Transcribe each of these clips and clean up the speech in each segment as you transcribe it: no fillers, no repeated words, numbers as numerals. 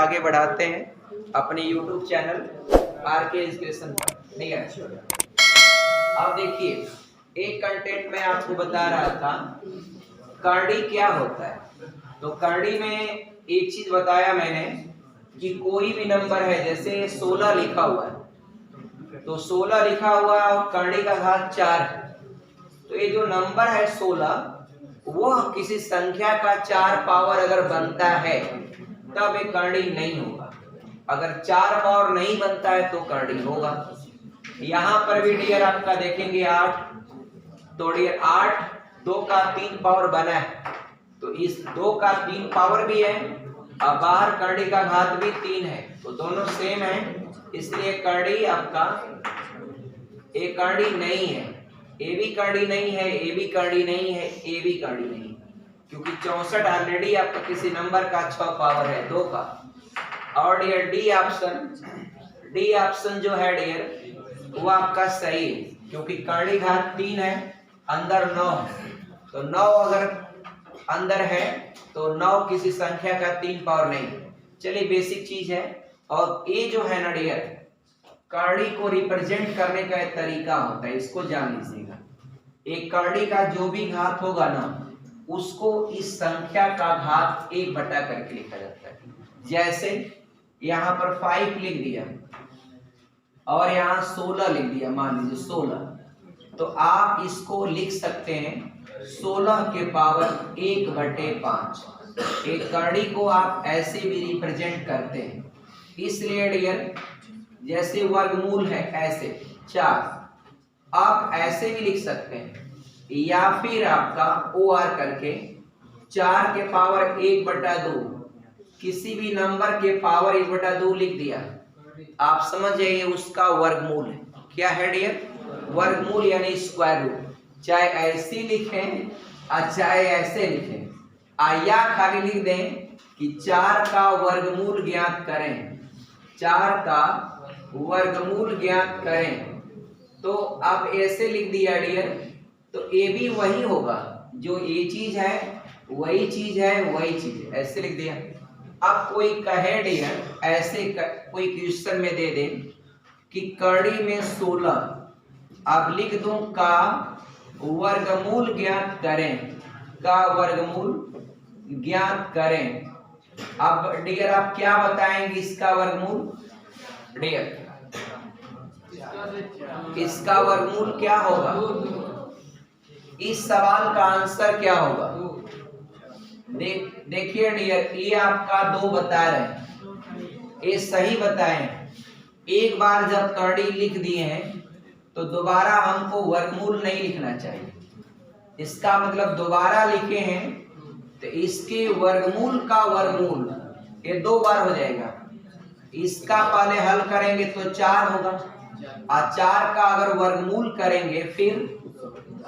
आगे बढ़ाते हैं अपने YouTube चैनल आरके एजुकेशन पर। ठीक है, अब देखिए एक कंटेंट में आपको बता रहा था करड़ी क्या होता है। तो करड़ी में एक चीज बताया मैंने कि कोई भी नंबर है, जैसे 16 लिखा हुआ है तो 16 लिखा हुआ है और करड़ी का घात 4 है, तो ये जो नंबर है 16 वह किसी संख्या का 4 पावर अगर बनता है तब ये करड़ी नहीं होगा। अगर 4 पावर नहीं बनता है तो करड़ी होगा। यहाँ पर भी डियर आपका देखेंगे 8, तो डियर 8 2 का 3 पावर बना है, तो इस 2 का 3 पावर भी है और बाहर करड़ी का घात भी 3 है, तो दोनों सेम है, इसलिए करड़ी आपका ए करड़ी नहीं है, ए भी करड़ी नहीं है, ए भी करड़ी नहीं है, ए भी करड़ी नहीं है, क्योंकि 64 ऑलरेडी आपका किसी नंबर का 6 पावर है 2 का। और डियर डी ऑप्शन जो है डियर वो आपका सही है, क्योंकि करड़ी घात 3 है, अंदर 9 है, तो 9 अगर अंदर है तो 9 किसी संख्या का 3 पावर नहीं। चलिए बेसिक चीज है। और ये जो है ना डियर करड़ी को रिप्रेजेंट करने का एक तरीका होता है, इसको जान लीजिएगा। एक करड़ी का जो भी घात होगा ना उसको इस संख्या का घात 1 बटा करके लिखा जाता है। जैसे यहाँ पर 5 लिख दिया और यहाँ 16 लिख दिया, मान लीजिए 16, तो आप इसको लिख सकते हैं 16 के पावर 1 बटे 5। एक करड़ी को आप ऐसे भी रिप्रेजेंट करते हैं, इसलिए डियर जैसे वर्गमूल है ऐसे 4 आप ऐसे भी लिख सकते हैं, या फिर आपका OR करके 4 के पावर 1 बटा 2 किसी भी नंबर के पावर 1 बटा 2 लिख दिया, आप समझ जाइए उसका वर्गमूल है। क्या है डियर? वर्गमूल यानी स्क्वायर रूट। चाहे ऐसे लिखें और चाहे ऐसे लिखें, या खाली लिख दें कि 4 का वर्गमूल ज्ञात करें, 4 का वर्गमूल ज्ञात करें, तो आप ऐसे लिख दिया डियर, तो ए भी वही होगा, जो ये चीज है वही चीज है वही चीज है, ऐसे लिख दिया। अब कोई कहे डियर ऐसे कोई क्वेश्चन में दे दे कि करड़ी में 16, अब लिख दूं का वर्गमूल ज्ञात करें, का वर्गमूल ज्ञात करें। अब डियर आप क्या बताएंगे इसका वर्गमूल? डियर इसका वर्गमूल क्या होगा? इस सवाल का आंसर क्या होगा? देखिए डियर ये आपका 2 बता रहे हैं, ये सही बताएं। एक बार जब करड़ी लिख दिए हैं तो दोबारा हमको वर्गमूल नहीं लिखना चाहिए, इसका मतलब दोबारा लिखे हैं तो इसके वर्गमूल का वर्गमूल ये 2 बार हो जाएगा। इसका पहले हल करेंगे तो 4 होगा, और 4 का अगर वर्गमूल करेंगे फिर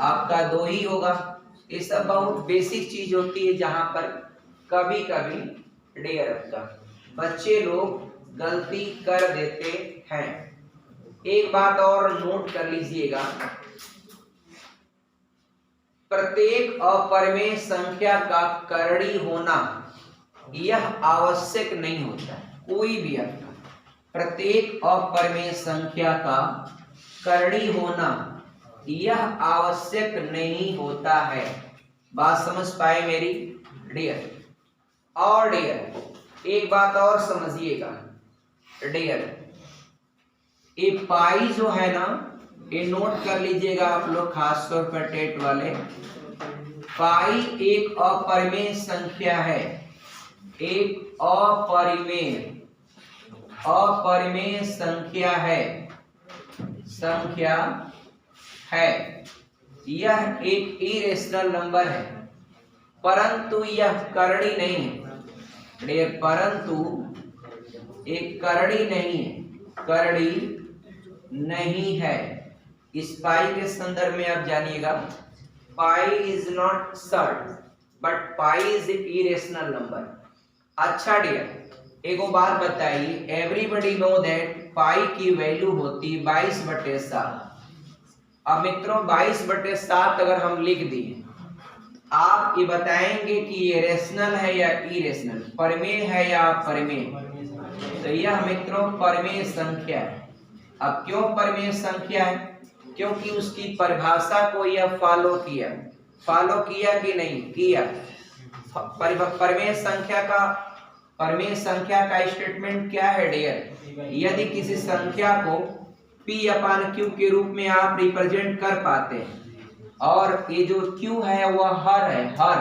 आपका 2 ही होगा। ये सब बहुत बेसिक चीज होती है जहां पर कभी कभी डियर का बच्चे लोग गलती कर देते हैं। एक बात और नोट कर लीजिएगा, प्रत्येक अपरिमेय संख्या का करड़ी होना यह आवश्यक नहीं होता है। कोई भी आपका प्रत्येक अपरिमेय संख्या का करड़ी होना यह आवश्यक नहीं होता है। बात समझ पाए मेरी डियर? और डियर एक बात और समझिएगा डियर, ये पाई जो है ना ये नोट कर लीजिएगा आप लोग, खास तौर पर टेट वाले। पाई एक अपरिमेय संख्या है, एक अपरिमेय संख्या है। यह एक इरेशनल नंबर है, परंतु यह करड़ी नहीं है, परंतु एक करड़ी नहीं है, करड़ी नहीं है। इस पाई के संदर्भ में आप जानिएगा, pi is not surd but pi is irrational number. अच्छा डियर एगो बात बताइए, एवरीबडी नो दैट पाई की वैल्यू होती 22/7। अब मित्रों 22/7 अगर हम लिख दिए, आप ये बताएंगे कि ये रेशनल है या इरेशनल, परिमेय है या अपरिमेय? तो यह मित्रों परिमेय संख्या है। अब क्यों परिमेय संख्या है? क्योंकि उसकी परिभाषा को यह फॉलो किया कि नहीं किया। परिमेय संख्या का स्टेटमेंट क्या है डियर? यदि किसी संख्या को P/Q के रूप में आप रिप्रेजेंट कर पाते हैं और ये जो Q है वह हर है, हर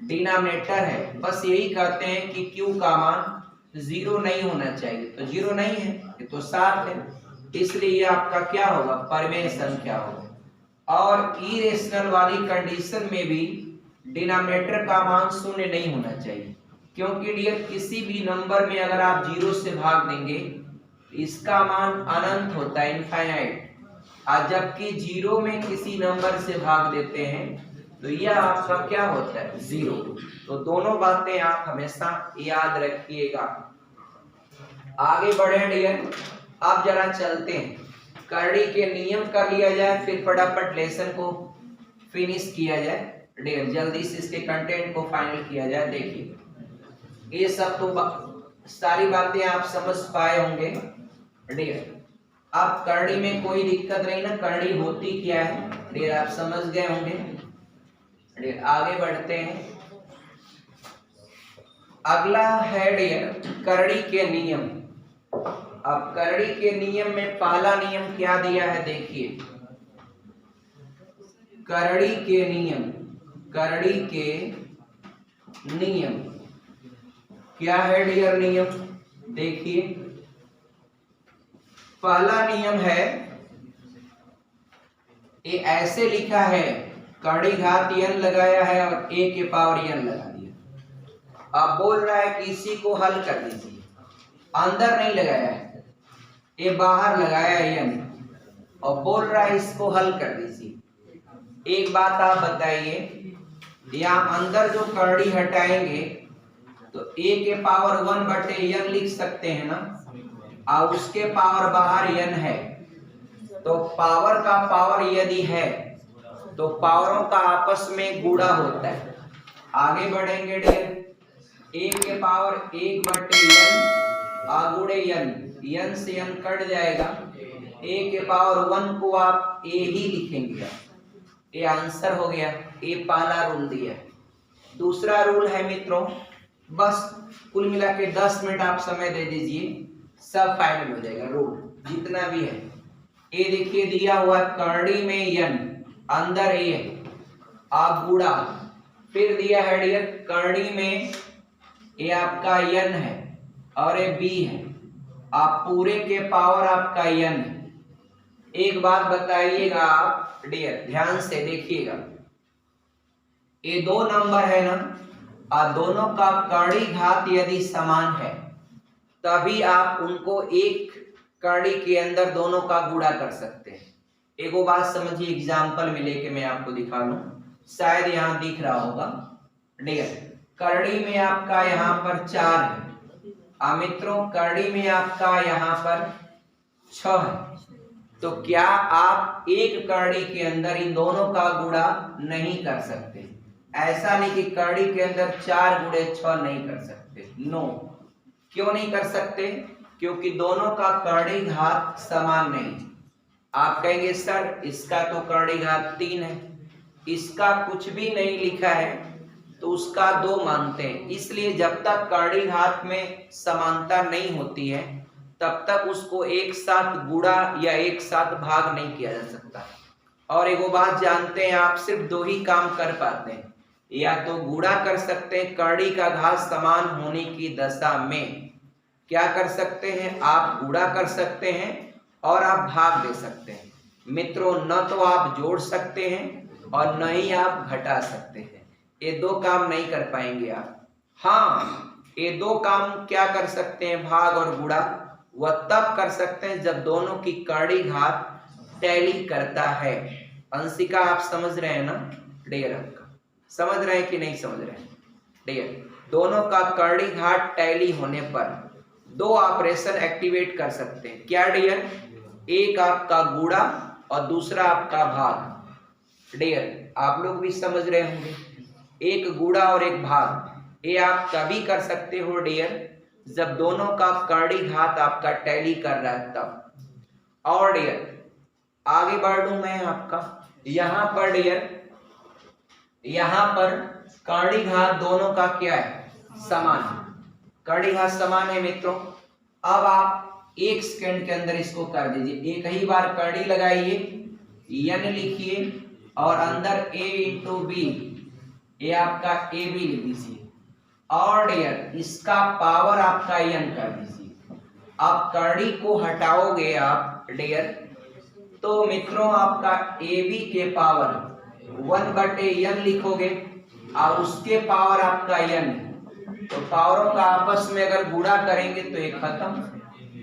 डिनोमिनेटर है, बस यही कहते हैं कि Q का मान 0 नहीं होना चाहिए, तो 0 नहीं है, ये तो 7 है, इसलिए ये आपका क्या होगा? परिमेय संख्या होगा। और इरेशनल वाली कंडीशन में भी डिनोमिनेटर का मान 0 नहीं होना चाहिए, क्योंकि डियर किसी भी नंबर में अगर आप 0 से भाग देंगे इसका मान अनंत होता है, इनफाइनाइट, और जबकि 0 में किसी नंबर से भाग देते हैं तो यह आपका क्या होता है? 0। तो दोनों बातें आप हमेशा याद रखिएगा। आगे बढ़े डियर, अब जरा चलते हैं, करड़ी के नियम कर लिया जाए, फिर फटाफट लेसन को फिनिश किया जाए डियर, जल्दी से इसके कंटेंट को फाइनल किया जाए। देखिए ये सब तो सारी बातें आप समझ पाए होंगे डियर। अब करड़ी में कोई दिक्कत नहीं ना, करड़ी होती क्या है डियर आप समझ गए होंगे डियर। आगे बढ़ते हैं, अगला है डियर करड़ी के नियम। अब करड़ी के नियम में पहला नियम क्या दिया है? देखिए करड़ी के नियम क्या है डियर? नियम देखिए, पहला नियम है, ये ऐसे लिखा है, करड़ी घात n लगाया है और a के पावर n लगा दिया। अब बोल रहा है कि इसी को हल कर दीजिए, अंदर नहीं लगाया है, ये बाहर लगाया है n, और बोल रहा है इसको हल कर दीजिए। एक बात आप बताइए, यहाँ अंदर जो करड़ी हटाएंगे तो a के पावर 1/n लिख सकते हैं ना, और उसके पावर बाहर n है, तो पावर का पावर यदि है तो पावरों का आपस में गुणा होता है। आगे बढ़ेंगे डियर, a के पावर 1/n गुणे n से n कट जाएगा, a के पावर 1 को आप a ही लिखेंगे, ये आंसर हो गया। ये पहला रूल दिया है। दूसरा रूल है मित्रों, बस कुल मिला के 10 मिनट आप समय दे दीजिए, सब फाइनल हो जाएगा रूल जितना भी है। ये देखिए दिया हुआ करड़ी में n, अंदर a है, आप गुणा, फिर दिया है डियर करड़ी में ये आपका n है और ये b है, आप पूरे के पावर आपका n है। एक बात बताइएगा आप डियर, ध्यान से देखिएगा, ये दो नंबर है ना, और दोनों का करड़ी घात यदि समान है तभी आप उनको एक करड़ी के अंदर दोनों का गुणा कर सकते हैं। एक वो बात समझिए, एग्जाम्पल में लेके मैं आपको दिखा लूं, शायद यहाँ दिख रहा होगा डियर, करड़ी में आपका यहाँ पर 4 है, मित्रों करड़ी में आपका यहाँ पर 6 है, तो क्या आप एक करड़ी के अंदर इन दोनों का गुणा नहीं कर सकते? ऐसा नहीं कि करड़ी के अंदर 4 गुणे 6 नहीं कर सकते, नो। क्यों नहीं कर सकते? क्योंकि दोनों का करड़ी घात समान नहीं। आप कहेंगे सर इसका तो करड़ी घात 3 है, इसका कुछ भी नहीं लिखा है, तो उसका 2 मानते हैं। इसलिए जब तक करड़ी घात में समानता नहीं होती है तब तक उसको एक साथ गुणा या एक साथ भाग नहीं किया जा सकता। और एक वो बात जानते हैं आप, सिर्फ 2 ही काम कर पाते हैं, या तो गुणा कर सकते हैं करड़ी का घात समान होने की दशा में, क्या कर सकते हैं आप गुणा कर सकते हैं और आप भाग दे सकते हैं। मित्रों न तो आप जोड़ सकते हैं और न ही आप घटा सकते हैं, ये 2 काम नहीं कर पाएंगे आप। हाँ, ये 2 काम क्या कर सकते हैं, भाग और गुणा, वह तब कर सकते हैं जब दोनों की करड़ी घात टैली करता है। अंशिका आप समझ रहे हैं ना डियर, आपका समझ रहे हैं कि नहीं समझ रहे हैं डियर? दोनों का करड़ी घात टैली होने पर 2 ऑपरेशन एक्टिवेट कर सकते हैं। क्या डियर? एक आपका गुणा और दूसरा आपका भाग। डियर आप लोग भी समझ रहे होंगे, एक गुणा और एक भाग, ये आप तभी कर सकते हो डियर जब दोनों का कर्णी घात आपका टैली कर रहा है तब। और डियर आगे बढ़ लूं मैं आपका, यहां पर डियर, यहां पर कर्णी घात दोनों का क्या है, समान है, कर्णी घात समान है मित्रों। अब आप 1 सेकंड के अंदर इसको कर दीजिए, एक ही बार कर्णी लगाइए, n लिखिए और अंदर a इंटू बी, ये आपका ए बी लिख दीजिए और डियर इसका पावर आपका n कर दीजिए। अब कर्णी को हटाओगे आप डियर तो मित्रों आपका ए बी के पावर 1/n लिखोगे और उसके पावर आपका n, तो पावरों का आपस में अगर गुणा करेंगे तो ये खत्म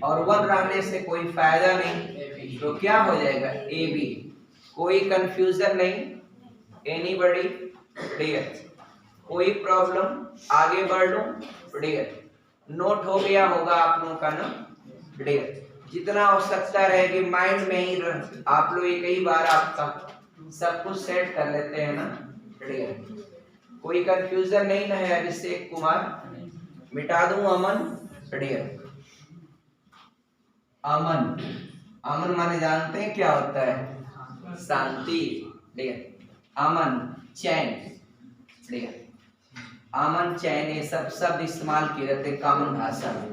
और 1 रहने से कोई फायदा नहीं, तो क्या हो जाएगा ए बी। कोई कंफ्यूजन नहीं, एनीबॉडी डियर, कोई प्रॉब्लम, आगे बढ़ लूं डियर, नोट हो गया होगा आप लोगों का ना डियर, जितना आवश्यकता रहेगी माइंड में ही आप लोग एक ही बार आपका सब कुछ सेट कर लेते हैं ना डियर, कोई कंफ्यूजन नहीं ना है। अभिषेक कुमार मिटा दूं अमन डियर, अमन, अमन माने जानते हैं क्या होता है, शांति डियर, अमन चैन डियर, अमन चैन ये सब शब्द इस्तेमाल किए जाते हैं कॉमन भाषा में।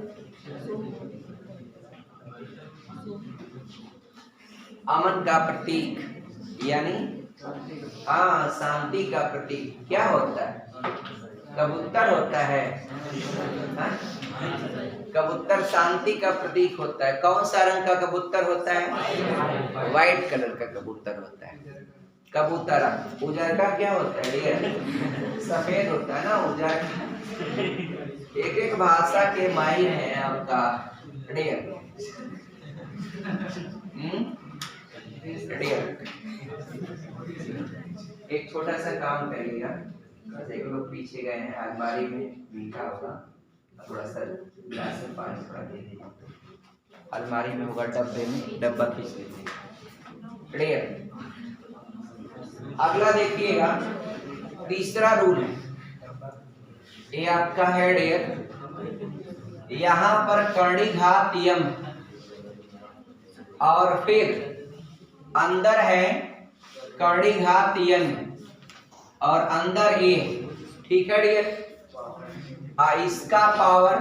अमन का प्रतीक यानी हाँ शांति का प्रतीक क्या होता है, कबूतर होता है, कबूतर शांति का प्रतीक होता है। कौन सा रंग का कबूतर होता है, व्हाइट कलर का कबूतर होता है कबूतर। उजर का क्या होता है, सफेद होता है ना उजर। एक एक भाषा के माहिर हैं आपका डियर, एक छोटा सा काम करिएगा, एक लोग पीछे गए हैं, अलमारी में मीठा होगा, थोड़ा सा गिलास में पानी थोड़ा दे दीजिए, अलमारी में होगा डब्बे में, डब्बा खींच लीजिए डियर। अगला देखिएगा तीसरा रूल है, ये आपका है डियर, यहां पर कर्णी घात यम और फिर अंदर है कर्णी घात यन और अंदर ए, ठीक है डियर, इसका पावर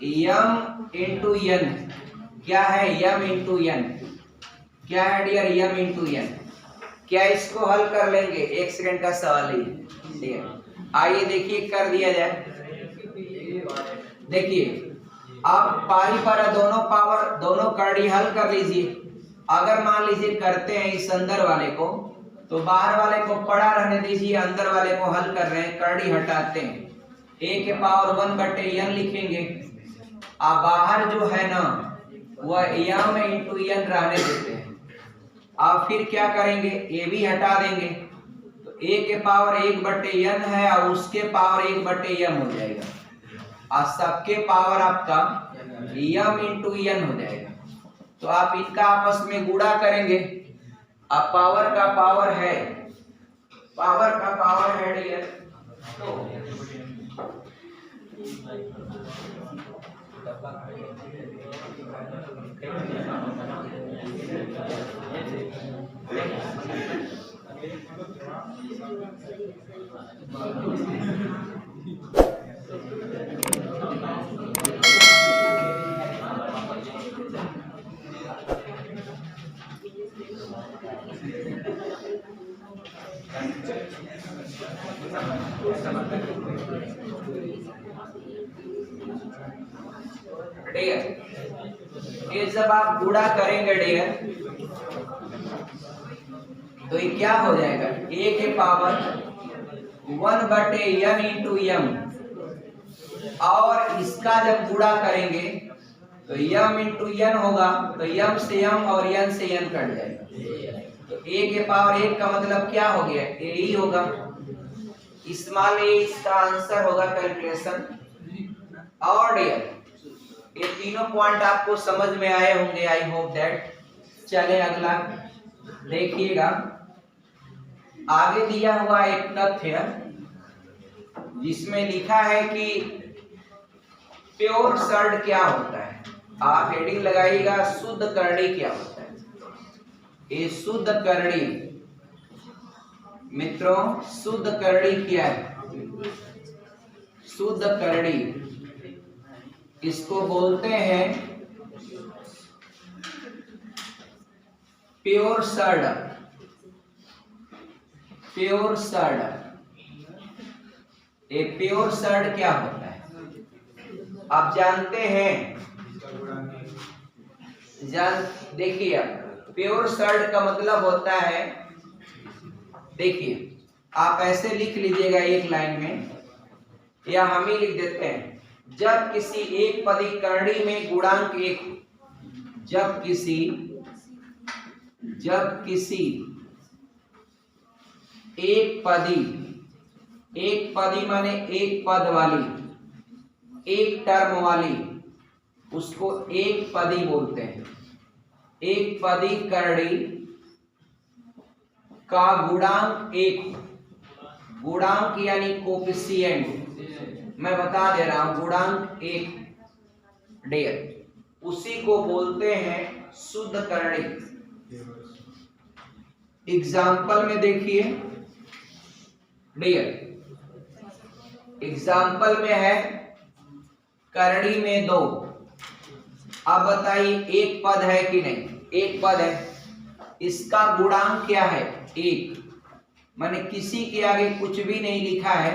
यम इंटू यन, क्या है यम इंटू यन, क्या है डियर यम इंटू यन। क्या इसको हल कर लेंगे, 1 सेकंड का सवाल ही डियर, आइए देखिए कर दिया जाए। देखिए आप पारी पर दोनों पावर दोनों कर्णी हल कर लीजिए। अगर मान लीजिए करते हैं इस अंदर वाले को, तो बाहर वाले को पड़ा रहने दीजिए, अंदर वाले को हल कर रहे हैं, कर्णी हटाते हैं, ए के पावर 1/n लिखेंगे, अब बाहर जो है ना वह यम इंटू n रहने देते हैं। अब फिर क्या करेंगे, ए भी हटा देंगे, तो ए के पावर 1/n है और उसके पावर 1/m हो जाएगा और सबके पावर आपका यम इंटू n हो जाएगा। तो आप इनका आपस में गुणा करेंगे, अब पावर का पावर है, पावर का पावर है डियर, तो ये जब आप गुणा करेंगे डियर तो ये क्या हो जाएगा, ए के पावर 1/n इंटू यम और इसका जब गुणा करेंगे तो यम इंटू n होगा, तो यम से यम और n से n कट जाएगा, तो ए के पावर 1 का मतलब क्या हो गया, ए ही होगा, इस्तेमाल इसका आंसर होगा कैलकुलेशन। और डियर ये तीनों पॉइंट आपको समझ में आए होंगे, आई होप दैट। चले अगला देखिएगा, आगे दिया हुआ एक तथ्य जिसमें लिखा है कि प्योर सर्ड क्या होता है? आप हेडिंग लगाइएगा शुद्ध करड़ी क्या होता है। ये शुद्ध करड़ी मित्रों, शुद्ध करड़ी क्या है? शुद्ध करड़ी इसको बोलते हैं प्योर सर्ड। प्योर सर्ड, ये प्योर सर्ड क्या होता है? आप जानते हैं, देखिए प्योर सर्ड का मतलब होता है, देखिए आप ऐसे लिख लीजिएगा एक लाइन में, या हम ही लिख देते हैं, जब किसी एक पदी करड़ी में गुणांक एक, जब किसी एक पदी माने एक पद वाली, एक टर्म वाली, उसको एक पदी बोलते हैं। एक पदी करड़ी का गुणांक एक, गुणांक यानी कोफिशिएंट, मैं बता दे रहा हूं, गुणांक एक डेयर, उसी को बोलते हैं शुद्ध करड़ी। एग्जाम्पल में देखिए डियर, एग्जाम्पल में है करड़ी में 2। अब बताइए एक पद है कि नहीं? एक पद है, इसका गुणांक क्या है? 1। मैंने किसी के आगे कुछ भी नहीं लिखा है,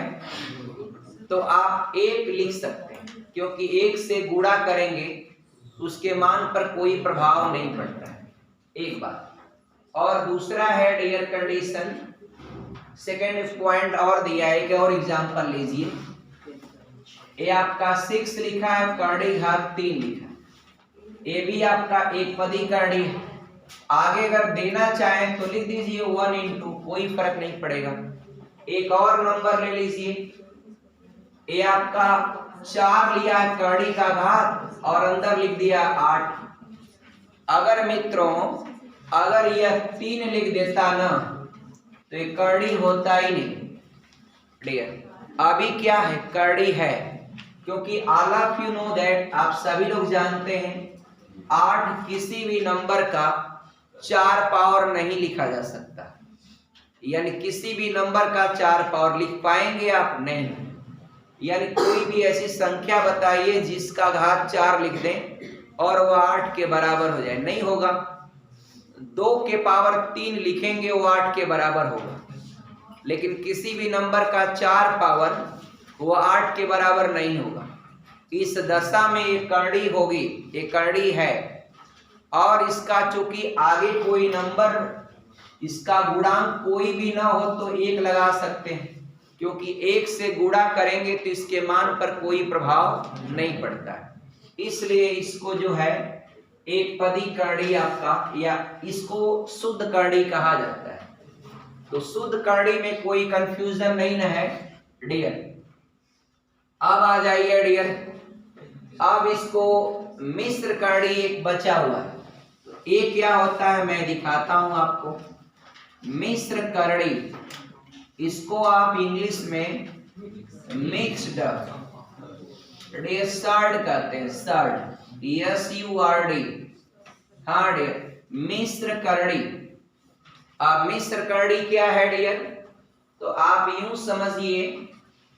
तो आप 1 लिख सकते हैं, क्योंकि 1 से गुणा करेंगे उसके मान पर कोई प्रभाव नहीं पड़ता है। एक बात। और दूसरा है डियर कंडीशन, सेकेंड पॉइंट और दिया है, एक और एग्जांपल लीजिए। ये आपका 6 लिखा है, करड़ी घात 3 लिखा है, ये भी आपका एक पदी करड़ी है। आगे अगर देना चाहें तो लिख दीजिए 1 इंटू, कोई फर्क नहीं पड़ेगा। एक और नंबर ले लीजिए, ये आपका 4 लिया है करड़ी का घात और अंदर लिख दिया 8। अगर मित्रों अगर यह 3 लिख देता ना तो ये करड़ी होता ही नहीं डियर। अभी क्या है? करड़ी है, क्योंकि all of you know that, आप सभी लोग जानते हैं 8 किसी भी नंबर का 4 पावर नहीं लिखा जा सकता, यानी किसी भी नंबर का 4 पावर लिख पाएंगे आप? नहीं। यानी कोई भी ऐसी संख्या बताइए जिसका घात 4 लिख दें और वह 8 के बराबर हो जाए, नहीं होगा। 2 के पावर 3 लिखेंगे वो 8 के बराबर होगा, लेकिन किसी भी नंबर का 4 पावर वो 8 के बराबर नहीं होगा। इस दशा में ये करड़ी होगी, ये करड़ी है। और इसका चूंकि आगे कोई नंबर, इसका गुणांक कोई भी ना हो तो 1 लगा सकते हैं, क्योंकि 1 से गुणा करेंगे तो इसके मान पर कोई प्रभाव नहीं पड़ता है। इसलिए इसको जो है एक पदी करड़ी आपका, या इसको शुद्ध करड़ी कहा जाता है। तो शुद्ध करड़ी में कोई कंफ्यूजन नहीं ना है डियर। अब आ जाइए डियर, अब इसको मिश्र करड़ी एक बचा हुआ है, ये क्या होता है मैं दिखाता हूं आपको। मिश्र करड़ी, इसको आप इंग्लिश में मिक्स्ड सर्ड कहते हैं, सर्ड, SURD। हाँ डियर, मिश्र करड़ी। अब मिश्र करड़ी क्या है डियर? तो आप यूं समझिए,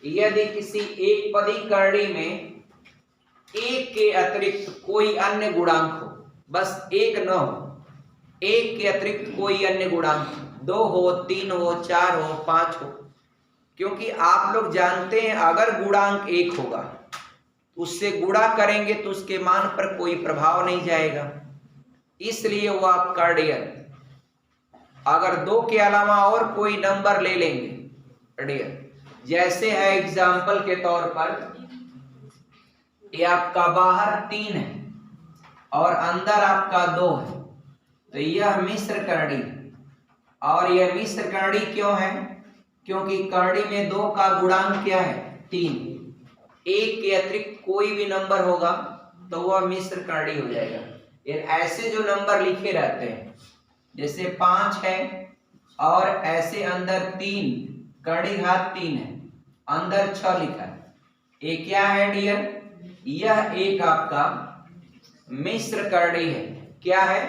यदि किसी एक पदी करड़ी में 1 के अतिरिक्त कोई अन्य गुणांक हो, बस 1 न हो, 1 के अतिरिक्त कोई अन्य गुणांक 2 हो, 3 हो, 4 हो, 5 हो, क्योंकि आप लोग जानते हैं अगर गुणांक 1 होगा उससे गुणा करेंगे तो उसके मान पर कोई प्रभाव नहीं जाएगा, इसलिए वो आपका डियर। अगर 2 के अलावा और कोई नंबर ले लेंगे डियर, जैसे है एग्जाम्पल के तौर पर, ये आपका बाहर 3 है और अंदर आपका 2 है, तो यह मिश्र करड़ी। और यह मिश्र करड़ी क्यों है? क्योंकि करड़ी में 2 का गुणांक क्या है? 3। 1 के अतिरिक्त कोई भी नंबर होगा तो वह मिश्र करड़ी हो जाएगा। ये ऐसे जो नंबर लिखे रहते हैं, जैसे 5 है और ऐसे अंदर 3, करड़ी घात 3 है, अंदर 6 लिखा है, ये क्या है डियर? यह एक आपका मिश्र करड़ी है। क्या है?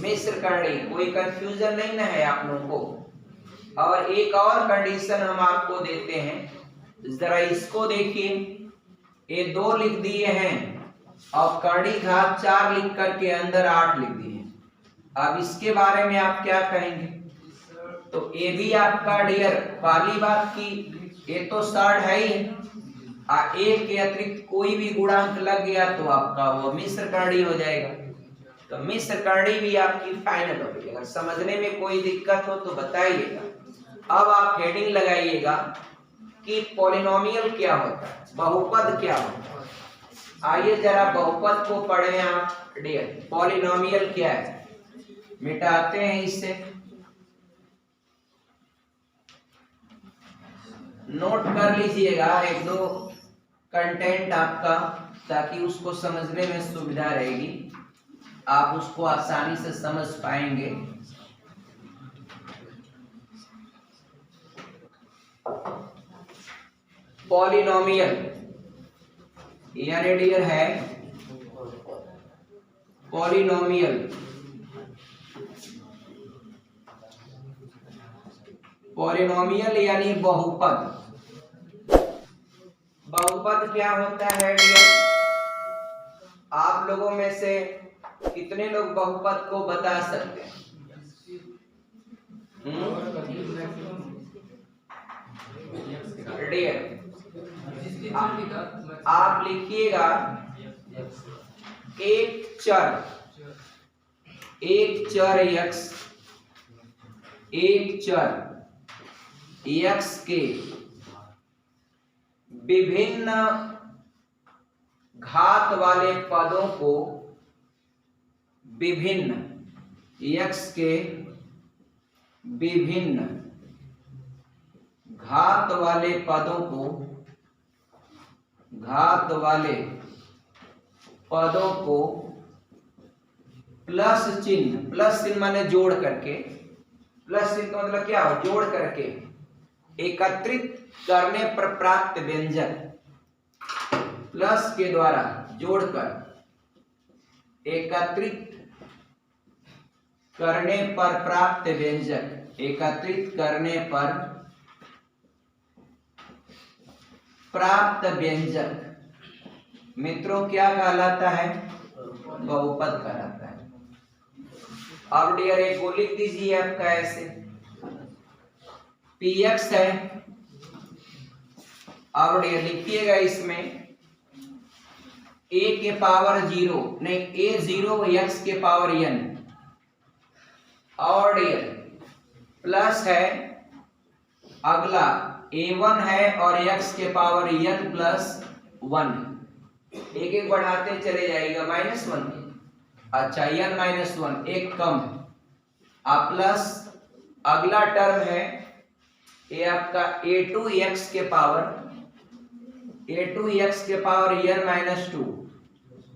मिश्र करड़ी। कोई कंफ्यूजन नहीं ना है आप लोगों को। और एक और कंडीशन हम आपको देते हैं, जरा इसको देखिए। ये 2 लिख दिए हैं और करड़ी घात 4 लिख करके अंदर 8 लिख दिए हैं। अब इसके बारे में आप क्या कहेंगे? तो ये भी आपका डियर पहली बात की ये तो शॉर्ट है ही, एक के अतिरिक्त कोई भी गुणांक लग गया तो आपका वो मिश्र करड़ी हो जाएगा। तो मिश्र करड़ी भी आपकी फाइनल हो गई। अगर समझने में कोई दिक्कत हो तो बताइएगा। अब आप हेडिंग लगाइएगा कि पॉलिनोमियल क्या होता है, बहुपद क्या होता है। आइए जरा बहुपद को पढ़ें आप डियर। पॉलिनोमियल क्या है, मिटाते हैं इससे। नोट कर लीजिएगा 1-2 कंटेंट आपका, ताकि उसको समझने में सुविधा रहेगी, आप उसको आसानी से समझ पाएंगे। पॉलिनोमियल यानी डियर है पॉलिनोमियल। पॉलिनोमियल यानी बहुपद। बहुपद क्या होता है डियर? आप लोगों में से कितने लोग बहुपद को बता सकते हैं? डियर आप लिखिएगा एक चर x के विभिन्न घात वाले पदों को, विभिन्न x के विभिन्न घात वाले पदों को, घात वाले पदों को प्लस चिन्ह माने जोड़ करके, प्लस चिन्ह का मतलब क्या हो? जोड़ करके एकत्रित करने पर प्राप्त व्यंजक, प्लस के द्वारा जोड़कर एकत्रित करने पर प्राप्त व्यंजक, एकत्रित करने पर प्राप्त व्यंजक मित्रों क्या कहलाता है? बहुपद कहलाता है। अब डियर एक को लिख दीजिए आपका ऐसे, px है। अब डियर लिखिएगा इसमें a के पावर 0 नहीं a0 x के पावर n, और डियर प्लस है अगला a1 है और x के पावर n प्लस 1, एक एक बढ़ाते चले जाएगा -1। अच्छा n -1 एक कम है। अब प्लस अगला टर्म है ये आपका a2x के power n -2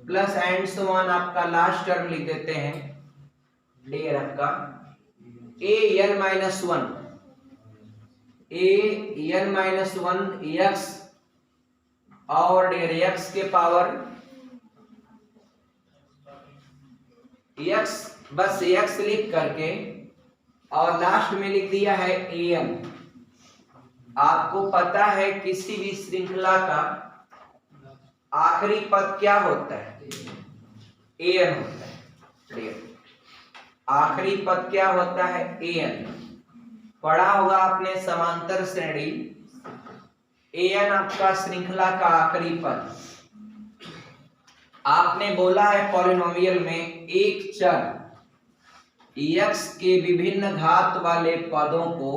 plus and so on. आपका लास्ट टर्म लिख देते हैं डियर आपका an -1 x और डियर x के पावर x, बस x लिख करके और लास्ट में लिख दिया है an। आपको पता है किसी भी श्रृंखला का आखिरी पद क्या होता है? an होता है। आखिरी पद क्या होता है? an। पढ़ा होगा आपने समांतर श्रेणी, an आपका श्रृंखला का आखिरी पद। आपने बोला है पॉलिनोमियल में एक चर x के विभिन्न घात वाले पदों को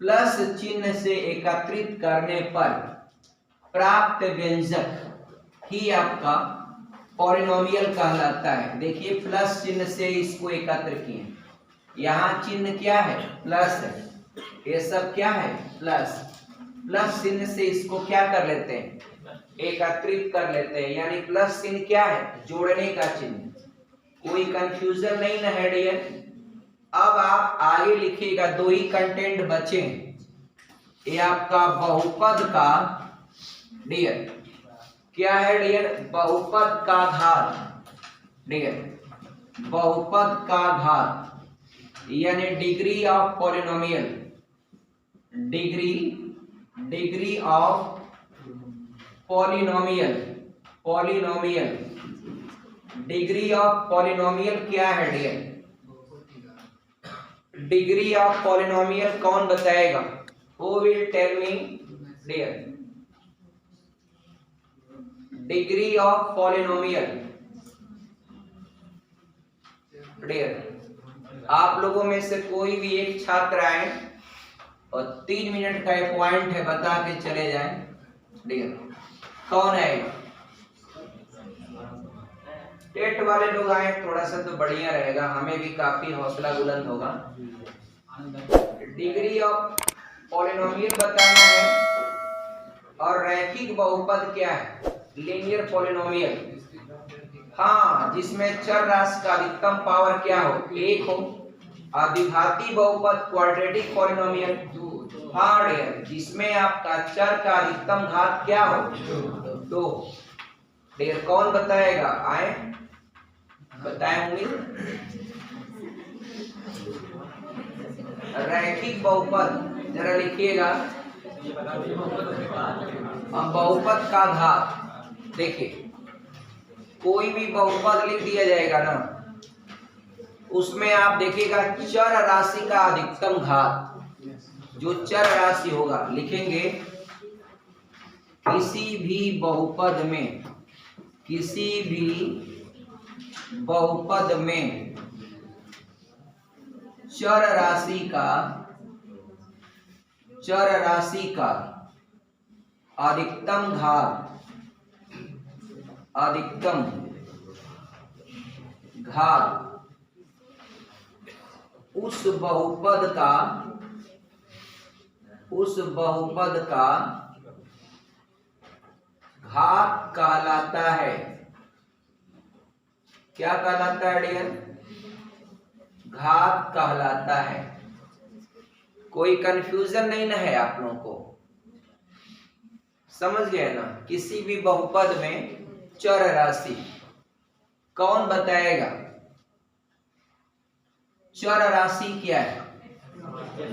प्लस चिन्ह से एकत्रित करने पर प्राप्त व्यंजक ही आपका पॉलिनोमियल कहलाता है। देखिए प्लस चिन्ह से इसको एकत्र किए, यहाँ चिन्ह क्या है? प्लस है, ये सब क्या है? प्लस। प्लस चिन्ह से इसको क्या कर लेते हैं? एकत्रित कर लेते हैं, यानी प्लस चिन्ह क्या है? जोड़ने का चिन्ह। कोई कंफ्यूजन नहीं ना है डियर? अब आप आगे लिखिएगा, 2 ही कंटेंट बचे। ये आपका बहुपद का डियर, क्या है डियर? बहुपद का घात डियर, बहुपद का घात यानी degree of polynomial, degree of polynomial, degree of polynomial क्या है डियर? डिग्री ऑफ पॉलिनोमियल कौन बताएगा? Who will tell me dear? Degree of polynomial dear, आप लोगों में से कोई भी एक छात्र आए और 3 मिनट का एक पॉइंट है बता के चले जाए डियर, कौन आएगा? टेट वाले लोग आए थोड़ा सा तो बढ़िया रहेगा, हमें भी काफी हौसला बुलंद होगा। डिग्री ऑफ पॉलिनोमियल बताना है और रैखिक बहुपद क्या है? Linear polynomial. हाँ, जिसमें चर राशि का अधिकतम पावर क्या हो? 1 हो। अविभाज्य बहुपद क्वाड्रेटिक पॉलिनोमियल। हाँ डियर, जिसमें आपका चर का अधिकतम घात क्या हो? 2। डियर कौन बताएगा? आए बताएंगे। रैखिक बहुपद जरा लिखिएगा। अब बहुपद का घात देखिए, कोई भी बहुपद लिख दिया जाएगा ना, उसमें आप देखिएगा चर राशि का अधिकतम घात, जो चर राशि होगा लिखेंगे किसी भी बहुपद में, किसी भी बहुपद में चर राशि का अधिकतम घात उस बहुपद का घात कहलाता है। क्या कहलाता है डियर? घात कहलाता है। कोई कंफ्यूजन नहीं ना है आप लोगों को? समझ गए ना? किसी भी बहुपद में चर राशि कौन बताएगा? चर राशि क्या है?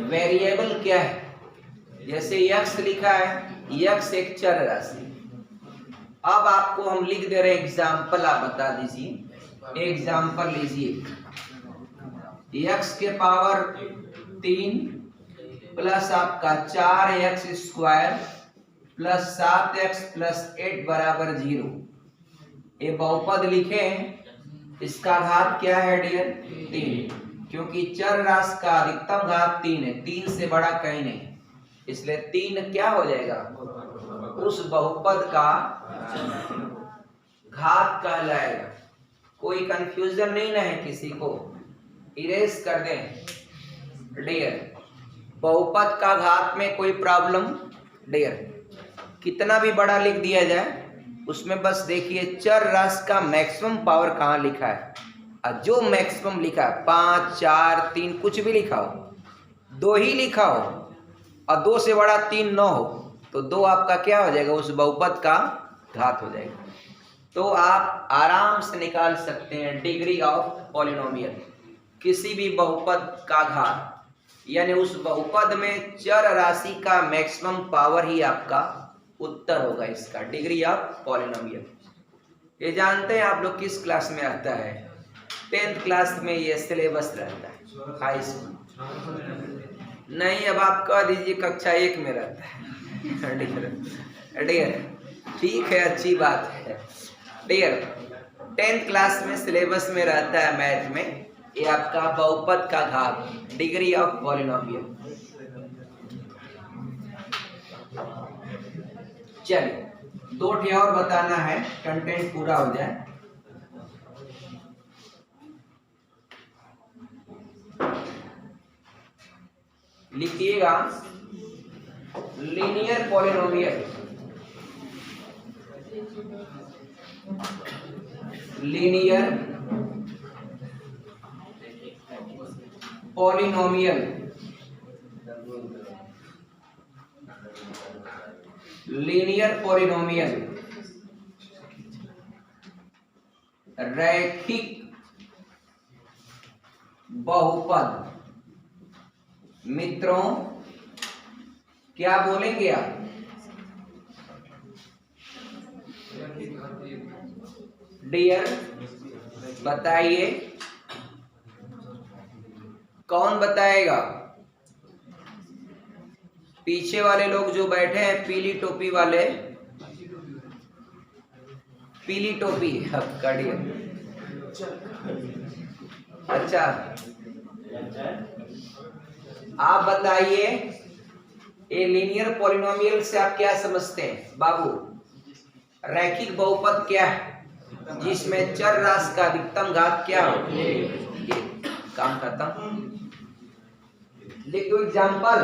वेरिएबल क्या है? जैसे x लिखा है, x एक चर राशि। अब आपको हम लिख दे रहे एग्जाम्पल, आप बता दीजिए। एग्जाम्पल लीजिए, x के पावर 3 प्लस आपका 4x square plus 7x plus 8 बराबर 0। ये बहुपद लिखे हैं, इसका घात क्या है डियर? 3, क्योंकि चर राशि का अधिकतम घात 3 है, 3 से बड़ा कहीं नहीं, इसलिए 3 क्या हो जाएगा? उस बहुपद का घात कहलाएगा। कोई कंफ्यूजन नहीं ना है किसी को? इरेज कर दें डियर। बहुपद का घात में कोई प्रॉब्लम डियर? कितना भी बड़ा लिख दिया जाए, उसमें बस देखिए चर राशि का मैक्सिमम पावर कहाँ लिखा है, और जो मैक्सिमम लिखा है 5, 4, 3 कुछ भी लिखा हो, 2 ही लिखा हो और 2 से बड़ा 3 न हो, तो 2 आपका क्या हो जाएगा? उस बहुपद का घात हो जाएगा। तो आप आराम से निकाल सकते हैं डिग्री ऑफ पॉलिनोमियल, किसी भी बहुपद का घात, यानी उस बहुपद में चर राशि का मैक्सिमम पावर ही आपका उत्तर होगा इसका, डिग्री ऑफ पॉलिनोमियल। ये जानते हैं आप लोग किस क्लास में आता है? 10th क्लास में ये सिलेबस रहता है, हाई स्कूल नहीं। अब आप कह दीजिए कक्षा 1 में रहता है डियर, ठीक है, अच्छी बात है डियर। 10th क्लास में सिलेबस में रहता है मैथ में, ये आपका बहुपद का घात, डिग्री ऑफ पॉलिनोमियल। चलिए 2 ठे और बताना है, कंटेंट पूरा हो जाए। लिखिएगा linear polynomial, linear polynomial, linear polynomial रैखिक बहुपद। मित्रों क्या बोलेंगे आप? डियर बताइए, कौन बताएगा? पीछे वाले लोग जो बैठे हैं पीली टोपी वाले, पीली टोपी का डियर। अच्छा आप बताइए, ये लीनियर पॉलिनोमियल से आप क्या समझते हैं बाबू? रैखिक बहुपद क्या है? जिसमें चर राशि का अधिकतम घात क्या हो? काम खत्म। लिख दो एग्जाम्पल,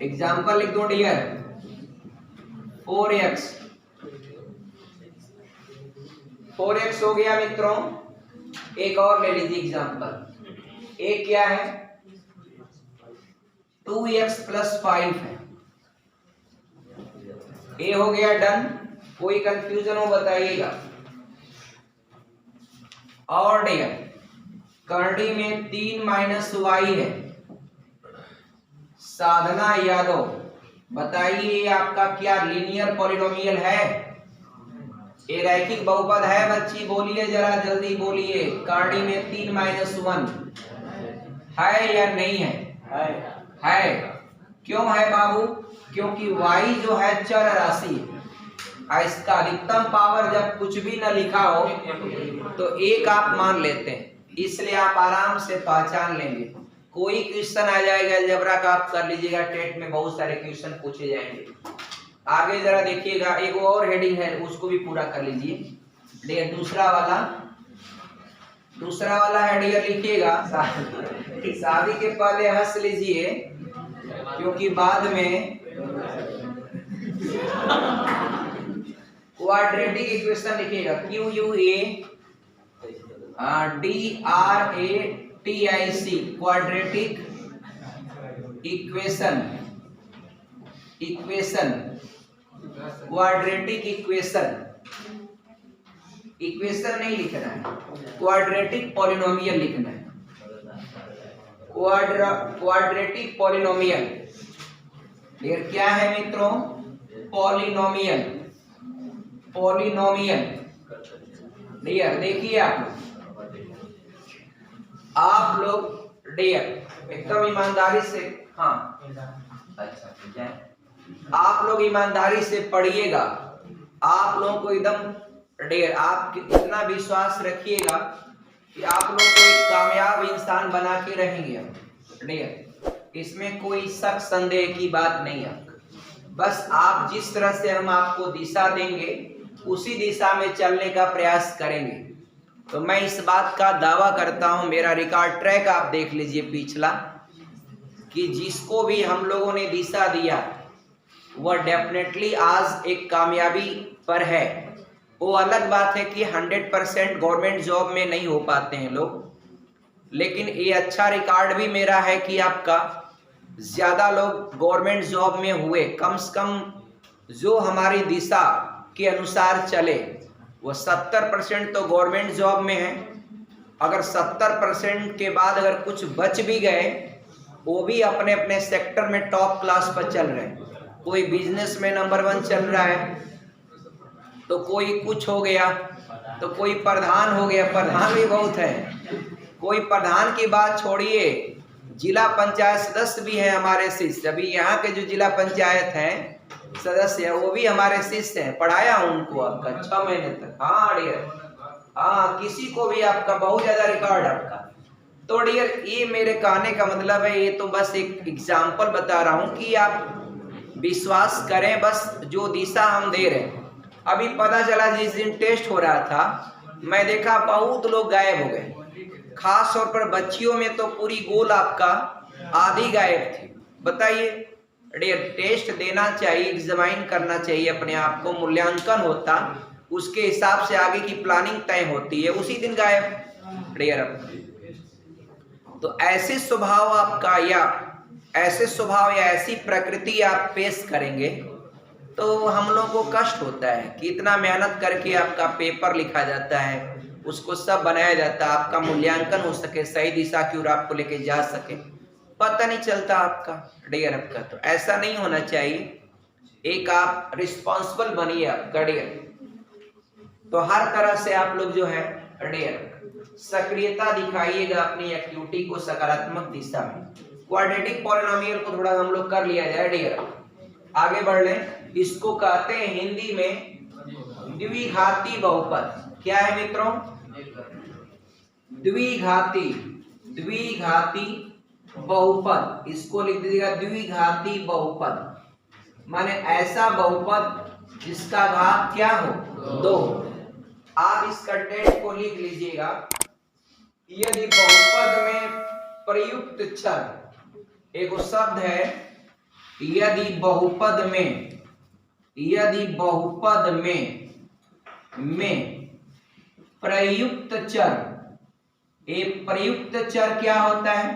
एग्जाम्पल लिख दो डियर। 4x हो गया मित्रों। एक और ले लीजिए एग्जाम्पल। एक क्या है? 2x + 5 है। ए हो गया डन। कोई कंफ्यूजन हो बताइएगा। और डियर करड़ी में 3 - y है। साधना यादव बताइए आपका क्या लीनियर पॉलिनोमियल है? ये रैखिक बहुपद है बच्ची? बोलिए जरा जल्दी बोलिए। करड़ी में 3 - 1 है या नहीं है? है। क्यों है बाबू? क्योंकि y जो है चर राशि है। इसका अधिकतम पावर जब कुछ भी न लिखा हो तो एक आप मान लेते हैं, इसलिए आप आराम से पहचान लेंगे। कोई क्वेश्चन आ जाएगा अलजेब्रा का, आप कर लीजिएगा। टेट में बहुत सारे क्वेश्चन पूछे जाएंगे। आगे जरा देखिएगा, एक और हेडिंग है उसको भी पूरा कर लीजिए। दूसरा वाला हेडिंग लिखिएगा। शादी के पहले हंस लीजिए क्योंकि बाद में क्वाड्रेटिक इक्वेशन लिखिएगा। QUADRATIC quadratic equation. Quadratic equation नहीं लिखना है, क्वाड्रेटिक पॉलिनोमियल लिखना है। क्वाड्रेटिक पॉलिनोमियल क्या है मित्रों? पॉलिनोमियल। डियर देखिए आप लोग डियर एकदम ईमानदारी से, हाँ अच्छा आप लोग ईमानदारी से पढ़िएगा। आप लोगों को एकदम डियर आप इतना विश्वास रखिएगा कि आप लोग को एक कामयाब इंसान बना के रहेंगे डियर। इसमें कोई शक संदेह की बात नहीं है। बस आप जिस तरह से हम आपको दिशा देंगे उसी दिशा में चलने का प्रयास करेंगे। तो मैं इस बात का दावा करता हूं, मेरा रिकॉर्ड ट्रैक आप देख लीजिए पिछला, कि जिसको भी हम लोगों ने दिशा दिया वह डेफिनेटली आज एक कामयाबी पर है। वो अलग बात है कि 100% गवर्नमेंट जॉब में नहीं हो पाते हैं लोग, लेकिन ये अच्छा रिकॉर्ड भी मेरा है कि आपका ज्यादा लोग गवर्नमेंट जॉब में हुए। कम से कम जो हमारी दिशा के अनुसार चले वो 70% तो गवर्नमेंट जॉब में है। अगर 70% के बाद अगर कुछ बच भी गए वो भी अपने अपने सेक्टर में टॉप क्लास पर चल रहे हैं। कोई बिजनेस में नंबर 1 चल रहा है, तो कोई कुछ हो गया, तो कोई प्रधान हो गया। प्रधान भी बहुत है। कोई प्रधान की बात छोड़िए, जिला पंचायत सदस्य भी है हमारे शिष्य। अभी यहाँ के जो जिला पंचायत हैं सदस्य है वो भी हमारे शिष्य हैं। पढ़ाया उनको आपका 6 महीने तक। हाँ डियर, हाँ किसी को भी आपका बहुत ज्यादा रिकॉर्ड आपका। तो डियर ये मेरे कहने का मतलब है, ये तो बस एक एग्जाम्पल बता रहा हूँ कि आप विश्वास करें बस जो दिशा हम दे रहे हैं। अभी पता चला जिस दिन टेस्ट हो रहा था मैं देखा बहुत लोग गायब हो गए, खास तौर पर बच्चियों में तो पूरी गोल आपका आधी गायब थी। बताइए डियर, टेस्ट देना चाहिए, एग्जामिन करना चाहिए अपने आप को, मूल्यांकन होता उसके हिसाब से आगे की प्लानिंग तय होती है, उसी दिन गायब डियर। तो ऐसे स्वभाव आपका या ऐसे स्वभाव या ऐसी प्रकृति आप पेश करेंगे तो हम लोग को कष्ट होता है कि इतना मेहनत करके आपका पेपर लिखा जाता है, उसको सब बनाया जाता है, आपका मूल्यांकन हो सके, सही दिशा की ओर आपको लेके जा सके, पता नहीं चलता आपका डियर आपका। तो ऐसा नहीं होना चाहिए, एक आप रिस्पॉन्सिबल बनिए आपका डियर। तो हर तरह से आप लोग जो है डियर सक्रियता दिखाइएगा अपनी एक्टिविटी को सकारात्मक दिशा में। क्वाड्रेटिक पॉलिनोमियल को थोड़ा हम लोग कर लिया जाए डियर, आगे बढ़ लें। इसको कहते हैं हिंदी में द्विघाती बहुपद। क्या है मित्रों? द्विघाती, द्विघाती बहुपद। इसको लिख दीजिएगा द्विघाती बहुपद, माने ऐसा बहुपद जिसका घात क्या हो? 2। आप इस कंटेंट को लिख लीजिएगा। यदि बहुपद में प्रयुक्त चर, एक शब्द है यदि बहुपद में, यदि बहुपद में प्रयुक्त चर, एक प्रयुक्त चर क्या होता है?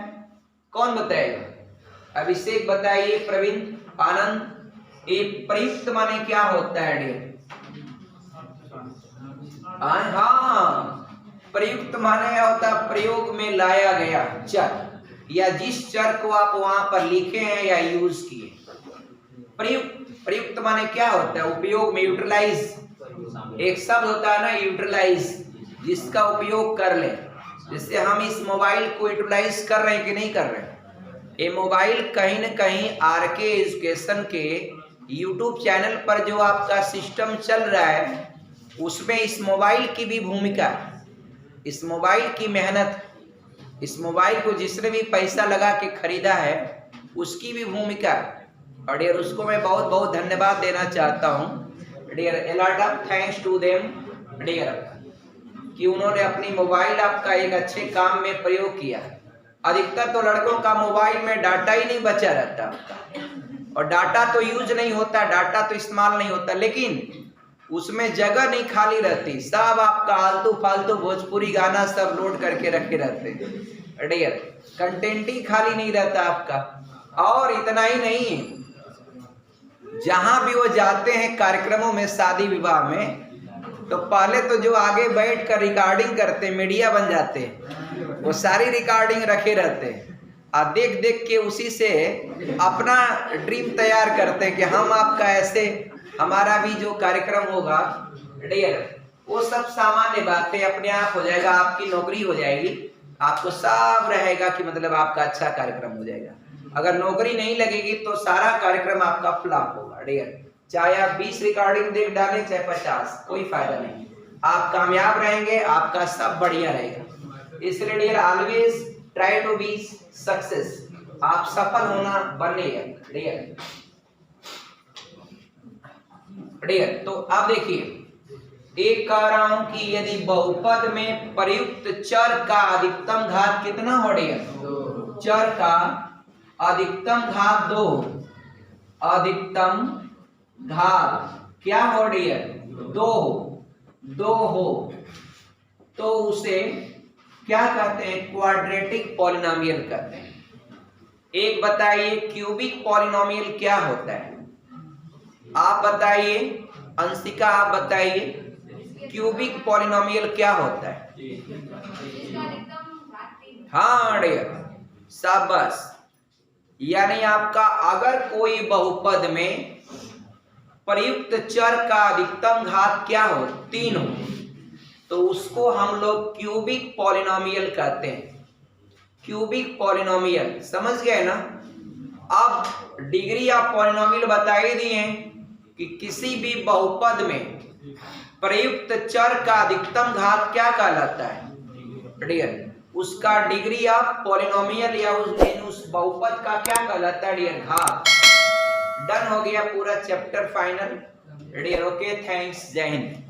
कौन बताएगा? अभिषेक बताइए, प्रवीण, आनंद। एक प्रयुक्त माने क्या होता है डियर? हाँ, प्रयुक्त माने क्या होता है? प्रयोग में लाया गया चर, या जिस चर को आप वहां पर लिखे हैं या यूज किए। प्रयुक्त, प्रयुक्त माने क्या होता है? उपयोग में, यूटिलाइज। एक शब्द होता है ना यूटिलाइज, जिसका उपयोग कर ले। जिससे हम इस मोबाइल को यूटिलाइज कर रहे हैं कि नहीं कर रहे हैं? ये मोबाइल कहीं न कहीं आरके एजुकेशन के यूट्यूब चैनल पर जो आपका सिस्टम चल रहा है, उसमें इस मोबाइल की भी भूमिका, इस मोबाइल की मेहनत, इस मोबाइल को जिसने भी पैसा लगा के खरीदा है उसकी भी भूमिका। और डियर उसको मैं बहुत बहुत धन्यवाद देना चाहता हूँ dear, a lot of thanks to them dear, कि उन्होंने अपनी मोबाइल आपका एक अच्छे काम में प्रयोग किया। अधिकतर तो लड़कों का मोबाइल में डाटा ही नहीं बचा रहता आपका, और डाटा तो यूज नहीं होता, डाटा तो इस्तेमाल नहीं होता, लेकिन उसमें जगह नहीं खाली रहती। सब आपका आलतू फालतू भोजपुरी गाना सब लोड करके रखे रहते हैं डियर, कंटेंट ही खाली नहीं रहता आपका। और इतना ही नहीं, जहां भी वो जाते हैं कार्यक्रमों में, शादी विवाह में, तो पहले तो जो आगे बैठ कर रिकॉर्डिंग करते, मीडिया बन जाते, वो सारी रिकॉर्डिंग रखे रहते हैं, और देख देख के उसी से अपना ड्रीम तैयार करते हैं कि हम आपका ऐसे, हमारा भी जो कार्यक्रम होगा डियर, वो सब सामान्य बातें अपने आप हो जाएगा, आपकी नौकरी हो जाएगी, आपको सब रहेगा कि मतलब आपका अच्छा कार्यक्रम हो जाएगा। अगर नौकरी नहीं लगेगी तो सारा कार्यक्रम आपका फ्लॉप होगा डियर। चाहे आप 20 रिकॉर्डिंग देख डालें, चाहे 50, कोई फायदा नहीं। आप कामयाब रहेंगे, आपका सब बढ़िया रहेगा। इसलिए dear always try to be success, आप सफल होना बनेगा डियर। डियर तो आप देखिए, एक कह रहा हूं कि यदि बहुपद में प्रयुक्त चर का अधिकतम घात कितना हो डियर? चर का अधिकतम घात 2, अधिकतम घात क्या हो डियर? 2 हो, तो उसे क्या कहते हैं? क्वाड्रेटिक पॉलिनोमियल कहते हैं। एक बताइए क्यूबिक पॉलिनोमियल क्या होता है? आप बताइए, अंशिका आप बताइए, क्यूबिक पॉलिनोमियल क्या होता है? हाँ डियर, शाबाश। यानी आपका अगर कोई बहुपद में प्रयुक्त चर का अधिकतम घात क्या हो? 3 हो, तो उसको हम लोग क्यूबिक पॉलिनोमियल कहते हैं। क्यूबिक पॉलिनोमियल, समझ गए ना? अब डिग्री ऑफ पॉलिनोमियल बता ही दिए कि किसी भी बहुपद में प्रयुक्त चर का अधिकतम घात क्या कहलाता है डियर? उसका डिग्री ऑफ पॉलिनोमियल, या उस बहुपद का क्या कहलाता है डियर? घात। डन हो गया पूरा chapter final dear. Okay, thanks, जय हिंद।